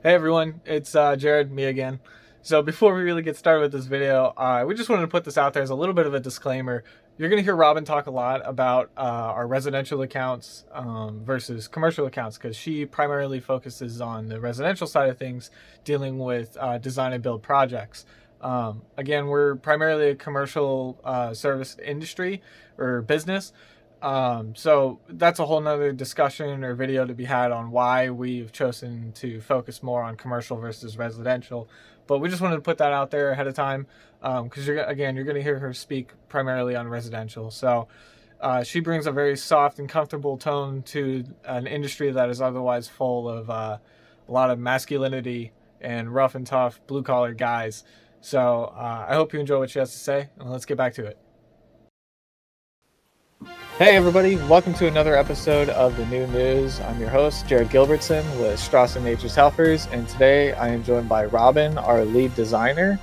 Hey everyone, it's Jared, me again. So before we really get started with this video, we just wanted to put this out there as a little bit of a disclaimer. You're going to hear Robin talk a lot about our residential accounts versus commercial accounts because she primarily focuses on the residential side of things, dealing with design and build projects. Again, we're primarily a commercial service industry or business. So that's a whole nother discussion or video to be had on why we've chosen to focus more on commercial versus residential. But we just wanted to put that out there ahead of time because you're going to hear her speak primarily on residential. So she brings a very soft and comfortable tone to an industry that is otherwise full of a lot of masculinity and rough and tough blue collar guys. So I hope you enjoy what she has to say, and let's get back to it. Hey everybody, welcome to another episode of the New News. I'm your host, Jared Gilbertson with Strawson Nature's Helpers, and today I am joined by Robin, our lead designer.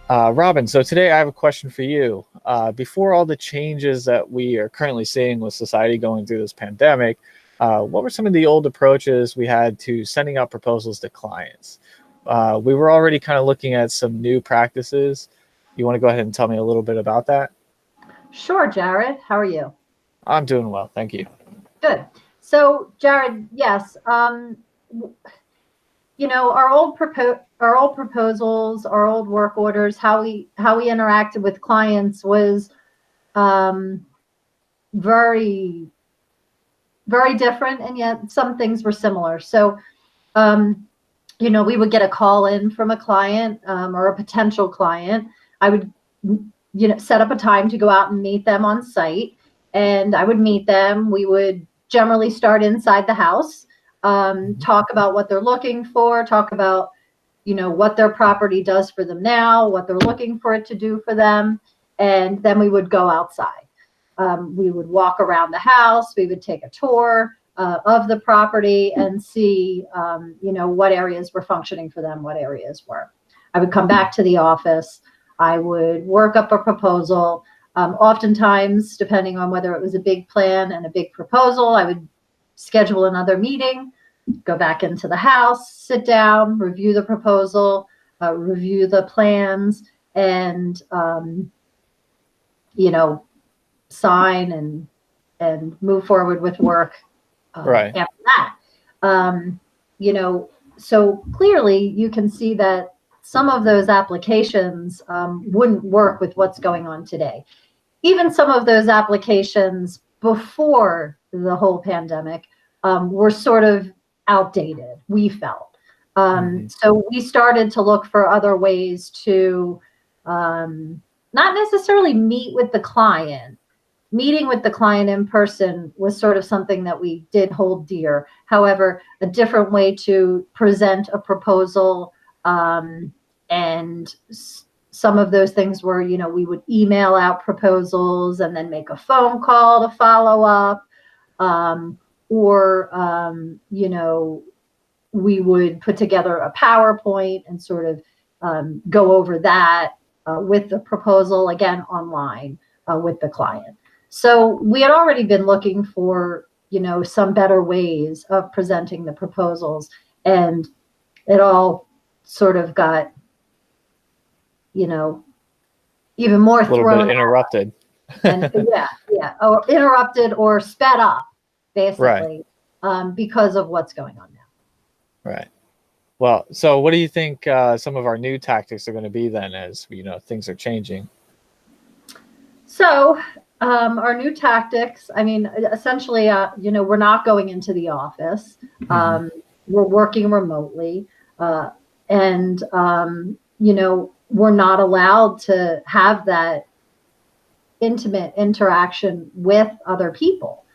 Robin, so today I have a question for you. Before all the changes that we are currently seeing with society going through this pandemic, what were some of the old approaches we had to sending out proposals to clients? We were already kind of looking at some new practices. You want to go ahead and tell me a little bit about that? Sure, Jared. How are you? I'm doing well, thank you. Good. So, Jared, yes, our old proposals, our old work orders, how we interacted with clients was um, very very different, and yet some things were similar. So, um, we would get a call in from a client or a potential client. I would set up a time to go out and meet them on site, and I would meet them. We would generally start inside the house, talk about what they're looking for, talk about what their property does for them now, what they're looking for it to do for them, and then we would go outside. We would walk around the house. We would take a tour of the property and see what areas were functioning for them, what areas were. I would come back to the office. I would work up a proposal. Oftentimes, depending on whether it was a big plan and a big proposal, I would schedule another meeting, go back into the house, sit down, review the proposal, review the plans, and sign and move forward with work Right. after that. Um, so clearly you can see that some of those applications wouldn't work with what's going on today. Even some of those applications before the whole pandemic were sort of outdated, we felt. So we started to look for other ways to not necessarily meet with the client. Meeting with the client in person was sort of something that we did hold dear. However, a different way to present a proposal, and some of those things were, we would email out proposals and then make a phone call to follow up, or we would put together a PowerPoint and sort of go over that with the proposal, again, online with the client. So we had already been looking for, some better ways of presenting the proposals, and it all sort of got, even more A little thrown bit interrupted. and or interrupted or sped up, basically, Right. because of what's going on now. Right. Well, so what do you think some of our new tactics are going to be then as, things are changing? So our new tactics, I mean, essentially, we're not going into the office. We're working remotely, and we're not allowed to have that intimate interaction with other people.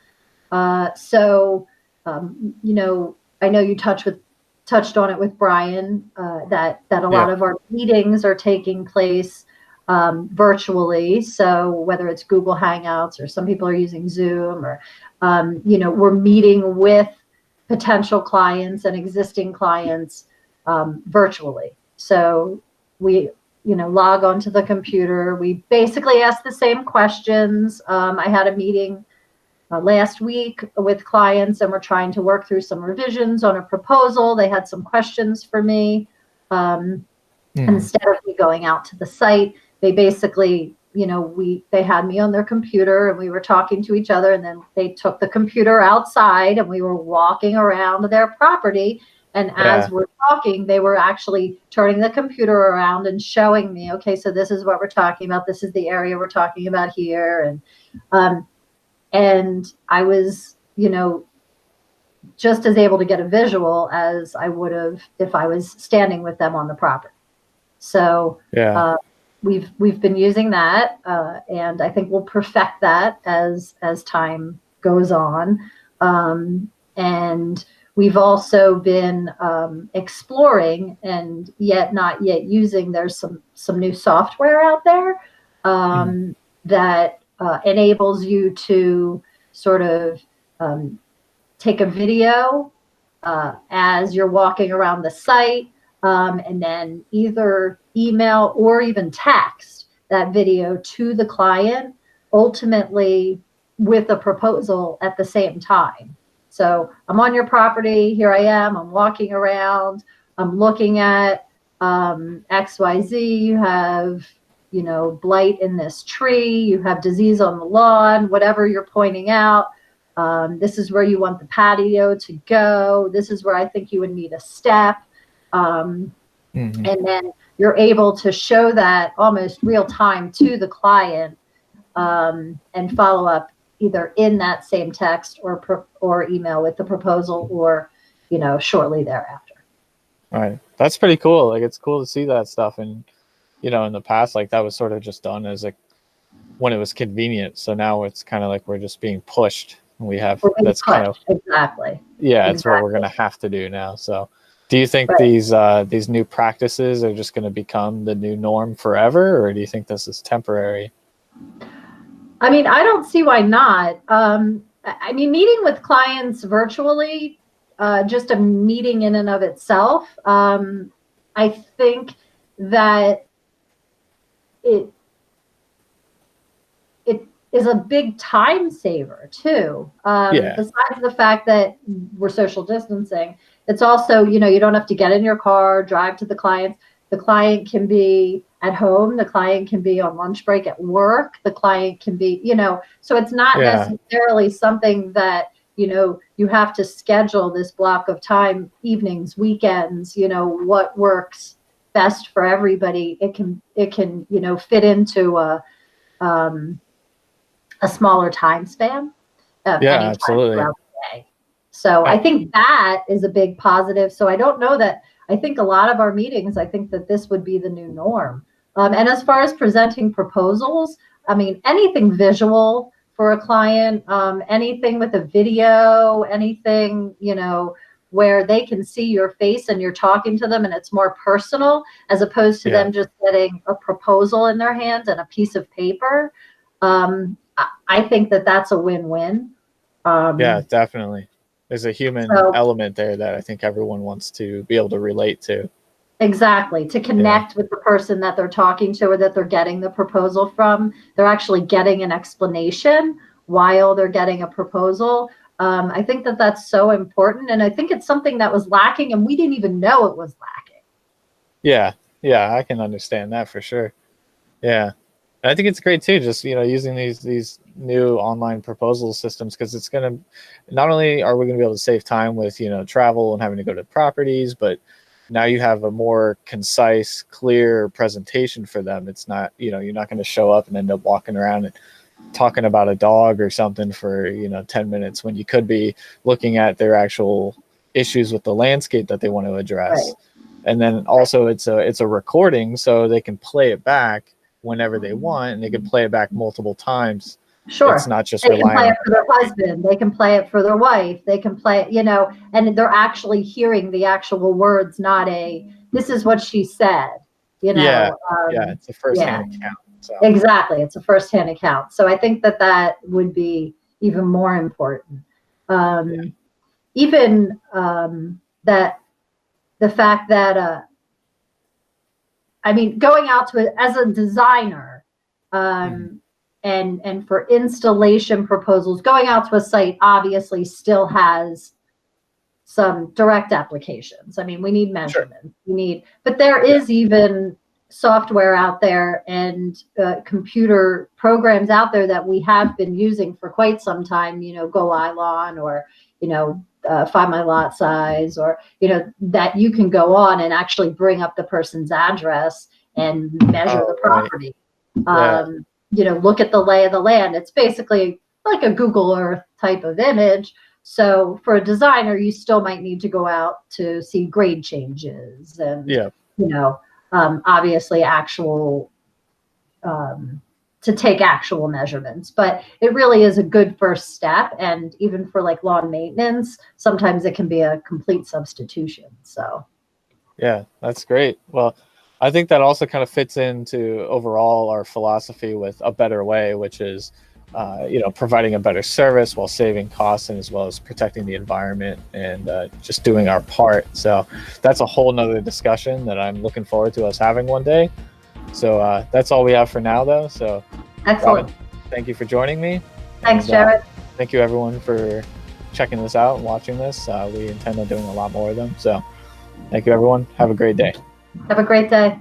So I know you touched on it with Brian, that a lot of our meetings are taking place virtually. So whether it's Google Hangouts or some people are using Zoom, or we're meeting with potential clients and existing clients virtually. So we log onto the computer. We basically ask the same questions. I had a meeting last week with clients, and we're trying to work through some revisions on a proposal. They had some questions for me. Instead of me going out to the site, they basically, they had me on their computer and we were talking to each other, and then they took the computer outside and we were walking around their property. And as we're talking, they were actually turning the computer around and showing me, okay, so this is what we're talking about. This is the area we're talking about here. And I was, just as able to get a visual as I would have if I was standing with them on the property. So we've been using that, and I think we'll perfect that as time goes on. And we've also been exploring and not yet using. There's some new software out there that enables you to sort of take a video as you're walking around the site, and then either email or even text that video to the client, ultimately with a proposal at the same time. So I'm on your property, here I am, I'm walking around, I'm looking at XYZ, you have, blight in this tree, you have disease on the lawn, whatever you're pointing out. This is where you want the patio to go. This is where I think you would need a step. And then you're able to show that almost real time to the client, and follow up either in that same text or email with the proposal, or, shortly thereafter. All right. That's pretty cool. Like, it's cool to see that stuff. And, in the past, like, that was sort of just done as when it was convenient. So now it's kind of like we're just being pushed. We have that's kind of exactly. It's what we're going to have to do now. So do you think these new practices are just going to become the new norm forever, or do you think this is temporary? I mean, I don't see why not. Meeting with clients virtually, just a meeting in and of itself, I think that it is a big time saver too. Besides the fact that we're social distancing, it's also, you don't have to get in your car, drive to the clients. The client can be at home. The client can be on lunch break at work. The client can be, so it's not necessarily something that, you have to schedule this block of time, evenings, weekends, what works best for everybody. It can, fit into a smaller time span. Absolutely. Throughout the day. So I think that is a big positive. So I don't know that, I think a lot of our meetings, I think that this would be the new norm. And as far as presenting proposals, anything visual for a client, anything with a video, anything, where they can see your face and you're talking to them and it's more personal, as opposed to them just getting a proposal in their hands and a piece of paper. I think that that's a win-win. Definitely. There's a human element there that I think everyone wants to be able to relate to. Exactly. To connect with the person that they're talking to or that they're getting the proposal from. They're actually getting an explanation while they're getting a proposal. I think that that's so important. And I think it's something that was lacking and we didn't even know it was lacking. Yeah, I can understand that for sure. Yeah. And I think it's great too, just, using these new online proposal systems, because it's going to, not only are we going to be able to save time with, travel and having to go to properties, but now you have a more concise, clear presentation for them. It's not, you're not going to show up and end up walking around and talking about a dog or something for, 10 minutes when you could be looking at their actual issues with the landscape that they want to address. Right. And then also it's a recording, so they can play it back whenever they want, and they can play it back multiple times. Sure. It's not just they can play relying it for their husband. They can play it for their wife. They can play it, and they're actually hearing the actual words, not this is what she said, it's a first-hand account. So. Exactly. It's a first-hand account. So I think that would be even more important. Even that the fact that, going out to it as a designer, and for installation proposals, going out to a site obviously still has some direct applications. I mean, we need measurements. But there is even software out there and computer programs out there that we have been using for quite some time, Go Ilon, or, Find My Lot Size, or, that you can go on and actually bring up the person's address and measure the property. Right. Look at the lay of the land. It's basically like a Google Earth type of image. So for a designer, you still might need to go out to see grade changes and, obviously actual, to take actual measurements. But it really is a good first step. And even for like lawn maintenance, sometimes it can be a complete substitution. So. Yeah, that's great. Well, I think that also kind of fits into overall our philosophy with A Better Way, which is, providing a better service while saving costs, and as well as protecting the environment and just doing our part. So that's a whole nother discussion that I'm looking forward to us having one day. So that's all we have for now, though. So excellent. Robin, thank you for joining me. Thanks, Jared. Thank you, everyone, for checking this out and watching this. We intend on doing a lot more of them. So thank you, everyone. Have a great day. Have a great day.